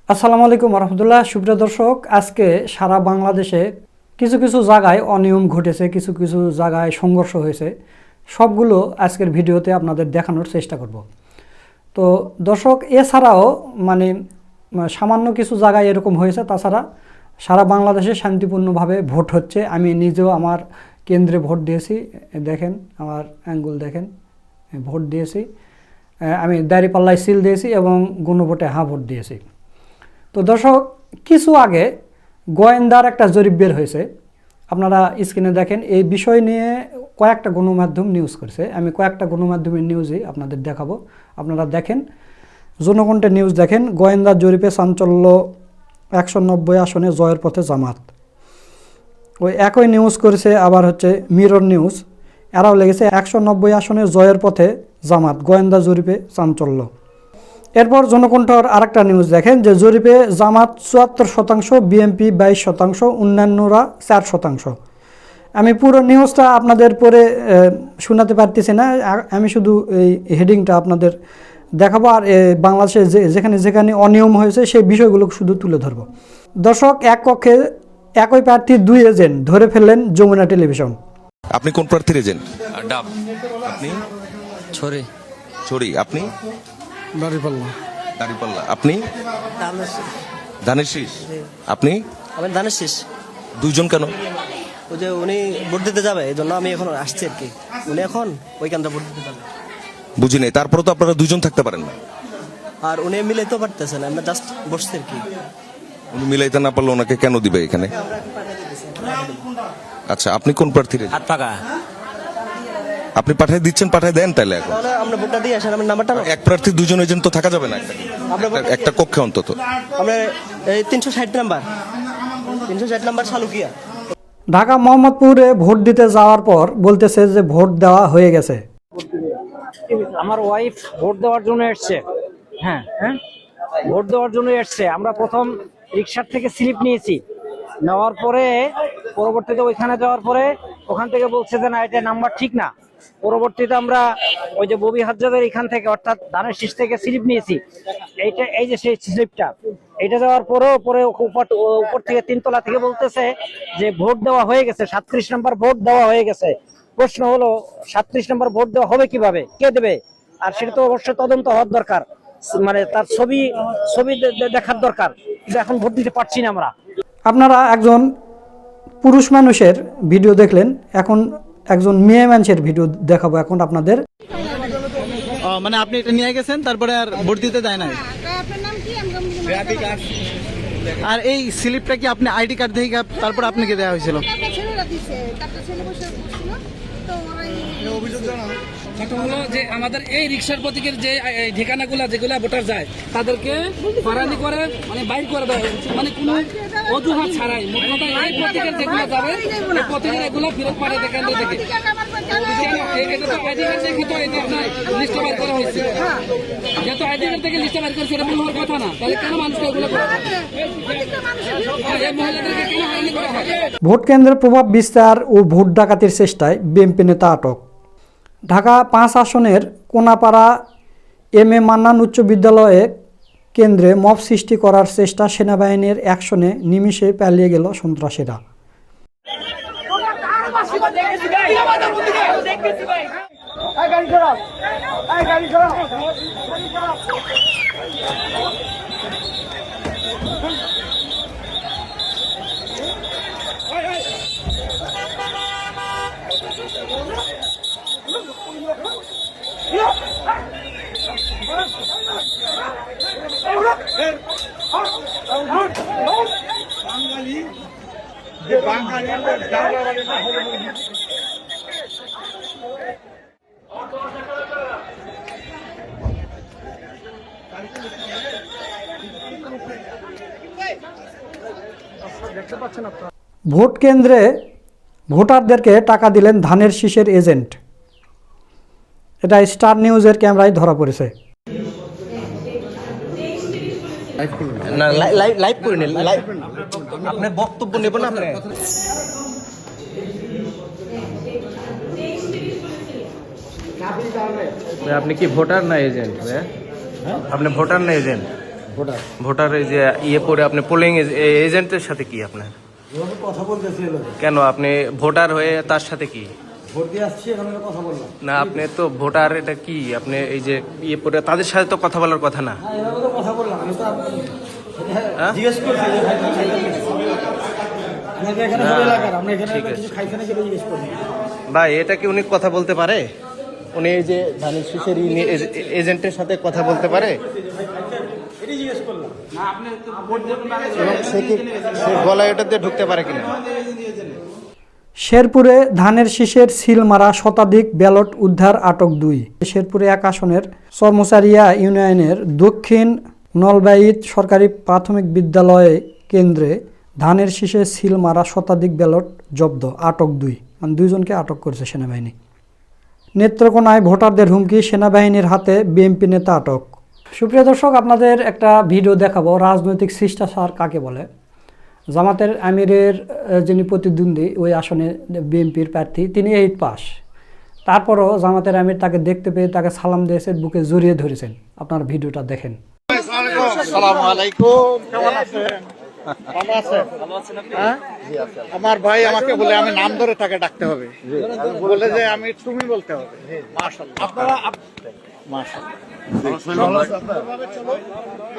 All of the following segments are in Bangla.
আসসালামু আলাইকুম রহমতুল্লাহ। সুপ্রিয় দর্শক, আজকে সারা বাংলাদেশে কিছু কিছু জায়গায় অনিয়ম ঘটেছে, কিছু কিছু জায়গায় সংঘর্ষ হয়েছে। সবগুলো আজকের ভিডিওতে আপনাদের দেখানোর চেষ্টা করব। তো দর্শক, এছাড়াও সামান্য কিছু জায়গায় এরকম হয়েছে, তাছাড়া সারা বাংলাদেশে শান্তিপূর্ণভাবে ভোট হচ্ছে। আমি নিজেও আমার কেন্দ্রে ভোট দিয়েছি। দেখেন আমার আঙ্গুল দেখেন, ভোট দিয়েছি। আমি দাঁড়িপাল্লায় সিল দিয়েছি এবং গণভোটে হ্যাঁ ভোট দিয়েছি। তো দর্শক, কিছু আগে গোয়েন্দার একটা জরিপ বের হয়েছে, আপনারা স্ক্রিনে দেখেন। এই বিষয় নিয়ে কয়েকটা গণমাধ্যম নিউজ করছে। আমি কয়েকটা গণমাধ্যমের নিউজই আপনাদের দেখাবো, আপনারা দেখেন। জনকণ্ঠের নিউজ দেখেন, গোয়েন্দার জরিপে চাঞ্চল্য, 190 আসনে জয়ের পথে জামাত। ওই একই নিউজ করেছে আবার হচ্ছে মিরর নিউজ, এরাও লেগেছে 190 আসনে জয়ের পথে জামাত, গোয়েন্দা জরিপে চাঞ্চল্য। এরপর জনকণ্ঠর আরেকটা নিউজ দেখেন যে জরিপে জামাত 74%, বিএনপি 22%, অন্যান্যরা 4%। আমি পুরো নিউজটা আপনাদের পরে শোনাতে পারতেছি না, আমি শুধু এই হেডিংটা আপনাদের দেখাবো আর বাংলাদেশে যেখানে যেখানে অনিয়ম হয়েছে সেই বিষয়গুলো শুধু তুলে ধরবো। দর্শক, এক কক্ষে একই প্রার্থীর 2 এজেন্ট ধরে ফেললেন যমুনা টেলিভিশন। আপনি কোন প্রার্থীর এজেন্ট? ডাব। আপনি? ছড়ি। ছড়ি। আপনি? দাঁড়িপাল্লা। দাঁড়িপাল্লা। আপনি? ধানের শীষ। আপনি? আমি ধানের শীষ। দুইজন কেন? ওই যে উনি ভোট দিতে যাবে, এই জন্য আমি এখন আসছি আর কি। উনি এখন ওইখানটা ভোট দিতে যাবে। বুঝি নাই, তারপরে তো আপনারা দুইজন থাকতে পারেন না। আর উনি মিলাইতেও পারতেছেন, আমরা জাস্ট বসছি আর কি। উনি মিলাইতে না পারলে ওনাকে কেন দিবে এখানে? আচ্ছা, আপনি কোন প্রার্থীর এজেন্ট? হাত পাকা। আপনি পাঠিয়ে দিচ্ছেন, পাঠিয়ে দেন তাহলে। এখন তাহলে আমরা ভোটটা দিয়ে আসেন, আমার নাম্বারটা নাও। এক প্রার্থী দুজন এজেন্ট তো থাকা যাবে না একটা কক্ষে অন্তত। আমরা এই 360 নাম্বার 360 নাম্বার শালুকিয়া। ঢাকা মোহাম্মদপুরে ভোট দিতে যাওয়ার পর বলতেছে যে ভোট দেওয়া হয়ে গেছে। আমার ওয়াইফ ভোট দেওয়ার জন্য এসছে। হ্যাঁ হ্যাঁ, ভোট দেওয়ার জন্য এসছে। আমরা প্রথম রিক্সার থেকে স্লিপ নিয়েছি, নেওয়ার পরে পরবর্তীতে ওইখানে যাওয়ার পরে ওখান থেকে বলছে যে না, এটা নাম্বার ঠিক না। পরবর্তীতে আমরা ওই যে ববি হাজ্জাদের এখান থেকে অর্থাৎ ধানের শীষ থেকে স্লিপ নিয়েছি। এইটা এই যে সেই স্লিপটা, এটা যাওয়ার পরেও পরে উপর থেকে 3 তলা থেকে বলতেছে যে ভোট দেওয়া হয়ে গেছে, 37 নম্বর ভোট দেওয়া হয়ে গেছে। প্রশ্ন হলো 37 নম্বর ভোট দেওয়া হবে কিভাবে, কে দেবে? আর সেটা তো অবশ্যই তদন্ত হওয়ার দরকার, তার ছবি দেখার দরকার, কিন্তু এখন ভোট দিতে পারছি না আমরা। আপনারা একজন পুরুষ মানুষের ভিডিও দেখলেন, এখন একজন মেয়ে মানুষের ভিডিও দেখাবো এখন আপনাদের। মানে আপনি এটা নিয়ে গেছেন, তারপরে আর ভোট দিতে যায় না। আর এই স্লিপটা কি আপনি আইডি কার্ড থেকে তারপর আপনাকে দেওয়া হয়েছিল? হলো যে আমাদের এই রিক্সার প্রতীকের যে ঠিকানাগুলা যেগুলা ভোটার যায় তাদেরকে ফারানি করে বাইর করে দেয়, কোনো অজুহাত ছাড়াই। মোট কথা এই প্রতীকের যেগুলো যাবে এই প্রতীকের এগুলো ফেরত পাঠিয়ে দেখান থেকে লিস্টে বাইর করা হয়েছে। যেহেতু আইডি কার্ড থেকে লিস্টে বাইর করেছে, এটা মূল হওয়ার কথা না, তাহলে কেন মানুষকে এগুলো করা হয়? এই মহিলাদেরকে কেন হয়রানি করা হয়? ভোট কেন্দ্রের প্রভাব বিস্তার ও ভোট ডাকাতির চেষ্টায় বিএনপি নেতা আটক। ঢাকা 5 আসনের কোনাপাড়া এম এ মান্নান উচ্চ বিদ্যালয়ে কেন্দ্রে মব সৃষ্টি করার চেষ্টা, সেনাবাহিনীর অ্যাকশনে নিমিষে পালিয়ে গেল সন্ত্রাসীরা। ভোট কেন্দ্রে ভোটারদেরকে টাকা দিলেন ধানের শীষের এজেন্ট। এটা স্টার নিউজের ক্যামেরায় ধরা পড়েছে। লাইভ করে নেন, লাইভ আপনার বক্তব্য নেব না আপনি। আপনি কি ভোটার না এজেন্ট? আপনি ভোটার না এজেন্ট? ভোটার এই যে ইয়ে পরে আপনি পোলিং এজেন্টের সাথে কি আপনার কথা বলতেছি কেন আপনি ভোটার হয়ে তার সাথে কি ভোট দিয়ে আসছি এখন কথা বললাম না আপনি তো ভোটার এটা কি আপনি এই যে ইয়ে পরে তাদের সাথে তো কথা বলার কথা না এভাবে তো কথা বললাম আমি তো হ্যাঁ? জিজ্ঞেস করছি যে আপনাদের এখানে না, সব এলাকার আমরা এখানে ঠিক আছে। কিছু খাইছে নাকি এটা জিজ্ঞেস করছি ভাই এটা কি উনি কথা বলতে পারে উনি এই যে ধানের শীষের এজেন্টের সাথে কথা বলতে পারে এটাই জিজ্ঞেস করলাম এবং সে কি সে গলায় ওটা দিয়ে ঢুকতে পারে কিনা শেরপুরে ধানের শীষের সিল মারা শতাধিক ব্যালট উদ্ধার আটক 2। শেরপুরে 1 আসনের চরমচারিয়া ইউনিয়নের দক্ষিণ নলবাইত সরকারি প্রাথমিক বিদ্যালয় কেন্দ্রে ধানের শীষে সিল মারা শতাধিক ব্যালট জব্দ, আটক 2, মানে 2 জনকে আটক করেছে সেনাবাহিনী। নেত্রকোনায় ভোটারদের হুমকি, সেনাবাহিনীর হাতে বিএনপি নেতা আটক। সুপ্রিয় দর্শক, আপনাদের একটা ভিডিও দেখাবো রাজনৈতিক শিষ্টাচার কাকে বলে। জামাতের আমিরের যিনি প্রতিদ্বন্দ্বী ওই আসনে বিএনপির প্রার্থী, তিনি 8 পাস, তারপরও জামাতের আমির তাকে দেখতে পেয়ে তাকে সালাম দিয়েছেন, বুকে জড়িয়ে ধরেছেন। আপনার ভিডিওটা দেখেন। আসসালামু আলাইকুম, কেমন আছেন? ভালো আছেন? হ্যাঁ? আমার ভাই আমাকে বলে আমি নাম ধরে তাকে ডাকতে হবে, বলে যে আমি তুমি বলতে হবে। মাশাআল্লাহ, আপনারা মাশাআল্লাহ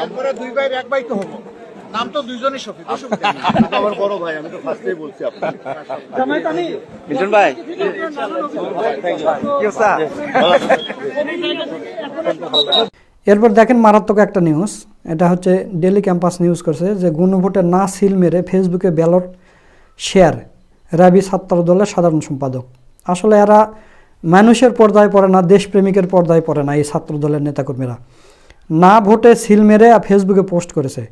আমরা 2 ভাই 1 ভাই তো হবো, নাম তো দুইজনই শফিক। আমার বড় ভাই, আমি তো ফার্স্টেই বলছি আপনাকে। মিঠুন ভাই কি অবস্থা? এরপর দেখেন মারাত্মক একটা নিউজ, এটা হচ্ছে ডেলি ক্যাম্পাস নিউজ করছে যে গণভোটে না সিল মেরে ফেসবুকে ব্যালট শেয়ার রাবি ছাত্র দলের সাধারণ সম্পাদক। আসলে এরা মানুষের পর্দায় পড়ে না, দেশপ্রেমিকের পর্দায় পড়ে না। এই ছাত্র দলের নেতাকর্মীরা না ভোটে সিল মেরে ফেসবুকে পোস্ট করেছে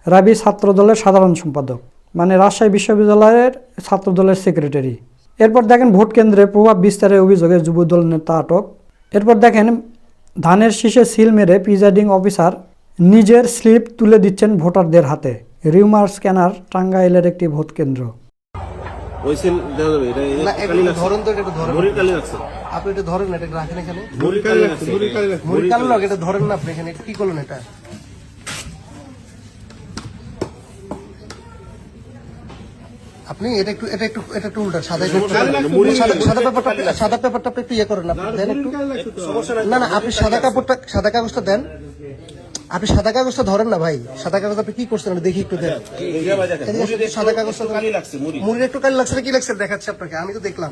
রাবি ছাত্র দলের সাধারণ সম্পাদক, মানে রাজশাহী বিশ্ববিদ্যালয়ের ছাত্র দলের সেক্রেটারি। এরপর দেখেন ভোট কেন্দ্রে প্রভাব বিস্তারের অভিযোগে যুবদল নেতা আটক। এরপর দেখেন ধানের শীষে সিল মেরে প্রিজাইডিং অফিসার নিজের স্লিপ তুলে দিচ্ছেন ভোটারদের হাতে। রিউমার স্ক্যানার টাঙ্গাইলের একটি ভোট কেন্দ্র। ধরেন তো, এটা ধরেন, আপনি এটা ধরেন, এটা রাখেন এখানে, মুড়ি কালো লাগে, এটা ধরেন না আপনি এখানে, কি করলেন এটা? আপনি এটা একটু উল্টা, সাদা পেপারটা আপনি একটু ইয়ে করেন, আপনি দেন একটু। না আপনি সাদা কাগজটা দেন, আপনি সাদা কাগজটা ধরেন না ভাই, সাদা কাগজ আপনি কি করছেন দেখি একটু দেন। সাদা কাগজটা মুড়ির একটু কালি লাগছে, কি লাগছে দেখাচ্ছে আপনাকে, আমি তো দেখলাম।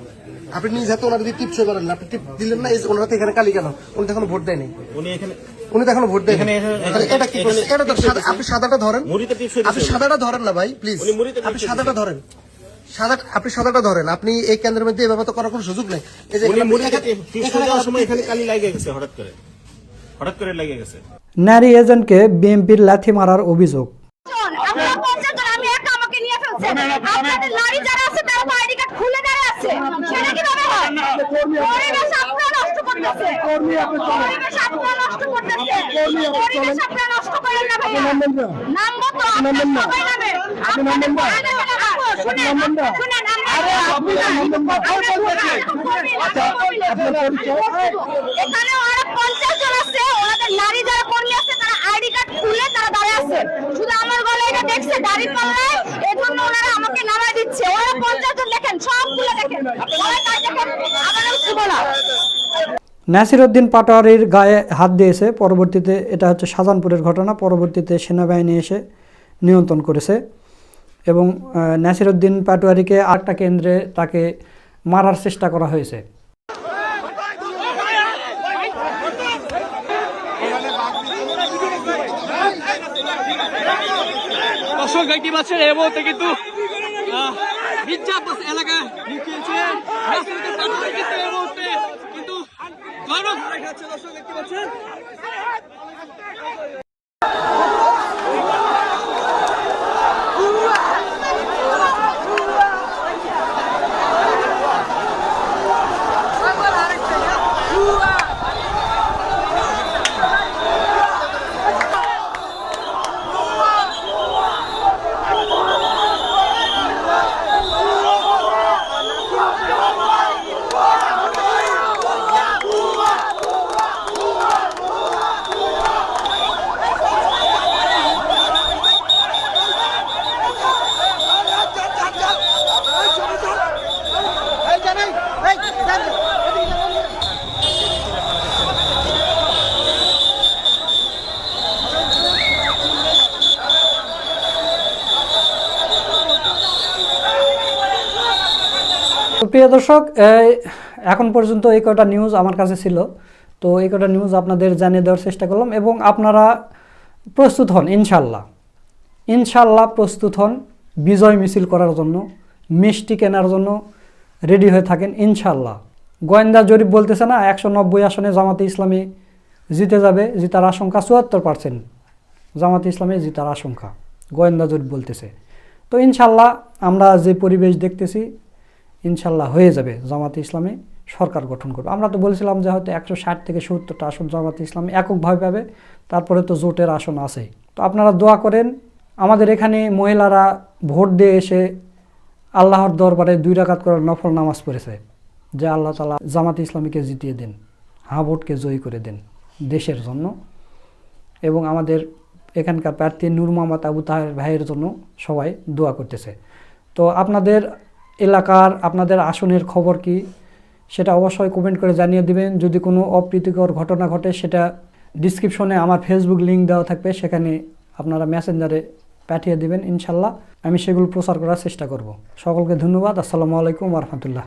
আপনি নিজ হাতে ওনার দিয়ে টিপস করেন না, আপনি টিপ দিলেন না, ওনার এখানে কালি কেন? উনি তখন ভোট দেয়নি, উনি তো এখনো ভোট দেয়। এটা কি করছে? এটা তো আপনি সাদাটা ধরেন, আপনি সাদাটা ধরেন না ভাই প্লিজ, আপনি সাদাটা ধরেন, আপনি সাদাটা ধরেন। আপনি এই কেন্দ্রের মধ্যে এভাবে তো করার কোনো সুযোগ নেই। এই যে নারী এজেন্টকে বিএনপির লাথি মারার অভিযোগ। এখানে ওরা 50 জন আছে, ওনাদের নারী যারা কর্মী আছে তারা আইডি কার্ড খুলে তারা দাঁড়িয়ে আছে, শুধু আমার গলায় এটা দেখছে দাড়ি পাল্লায়, এজন্য ওনারা আমাকে নামায় দিচ্ছে। ওরা 50 জন দেখেন, সব খুলে দেখেন, ওরা তাই দেখেন, আমাদের শুভ না। নাসির উদ্দিন পাটোয়ারির গায়ে হাত দিয়েছে, পরবর্তীতে এটা হচ্ছে শাহজাহানপুরের ঘটনা, পরবর্তীতে সেনাবাহিনী এসে নিয়ন্ত্রণ করেছে এবং নাসির উদ্দিন পাটোয়ারিকে আরেকটা কেন্দ্রে তাকে মারার চেষ্টা করা হয়েছে। দর্শক দেখতে পাচ্ছেন এই মুহূর্তে কিন্তু মির্জা এলাকা ঢুকিয়েছে এই মুহূর্তে কিন্তু দর্শক দেখতে পাচ্ছেন। প্রিয় দর্শক, এখন পর্যন্ত এই কটা নিউজ আমার কাছে ছিল। তো এই কটা নিউজ আপনাদের জানিয়ে দেওয়ার চেষ্টা করলাম এবং আপনারা প্রস্তুত হন, ইনশাল্লাহ প্রস্তুত হন বিজয় মিছিল করার জন্য, মিষ্টি কেনার জন্য রেডি হয়ে থাকেন ইনশাল্লাহ। গোয়েন্দা জরিপ বলতেছে না 190 আসনে জামাতে ইসলামী জিতে যাবে, জিতার আশঙ্কা 74%, জামাতে ইসলামী জিতার আশঙ্কা গোয়েন্দা জরিপ বলতেছে। তো ইনশাল্লাহ আমরা যে পরিবেশ দেখতেছি ইনশাল্লাহ হয়ে যাবে, জামাতে ইসলামী সরকার গঠন করবে। আমরা তো বলছিলাম যে হয়তো 160 থেকে 70টা আসন জামাতে ইসলামী এককভাবে পাবে, তারপরে তো জোটের আসন আছেই। তো আপনারা দোয়া করেন। আমাদের এখানে মহিলারা ভোট দিয়ে এসে আল্লাহর দরবারে 2 রাকাত করে নফল নামাজ পড়েছে যে আল্লাহ তাআলা জামাতে ইসলামীকে জিতিয়ে দেন, ভোটকে জয়ী করে দেন দেশের জন্য, এবং আমাদের এখানকার প্রার্থী নূর মোহাম্মদ আবু তাহের ভাইয়ের জন্য সবাই দোয়া করতেছে। তো আপনাদের এলাকার আপনাদের আসনের খবর কি সেটা অবশ্যই কমেন্ট করে জানিয়ে দিবেন। যদি কোনো অপ্রীতিকর ঘটনা ঘটে সেটা ডিসক্রিপশনে আমার ফেসবুক লিঙ্ক দেওয়া থাকবে, সেখানে আপনারা মেসেঞ্জারে পাঠিয়ে দিবেন। ইনশাল্লাহ আমি সেগুলো প্রচার করার চেষ্টা করব। সকলকে ধন্যবাদ। আসসালামু আলাইকুম ওয়া রাহমাতুল্লাহ।